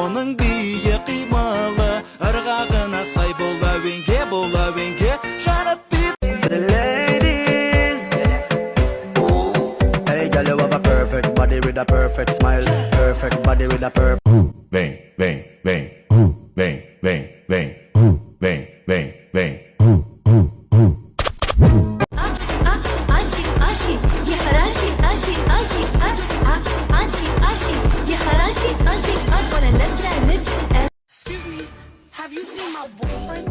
Оның бейі қималы, ырғағына сай бол әуенге жарат дейді. Ladies, hey girl, you have a perfect body with a perfect smile, perfect body with a perfect. Bang, bang, bang, bang, bang, bang, bang, bang, bang. Ashi, ashi, ye harashi, ashi, ashi, ashi, ashi, ye harashi, ashi, let's. Excuse me, have you seen my boyfriend?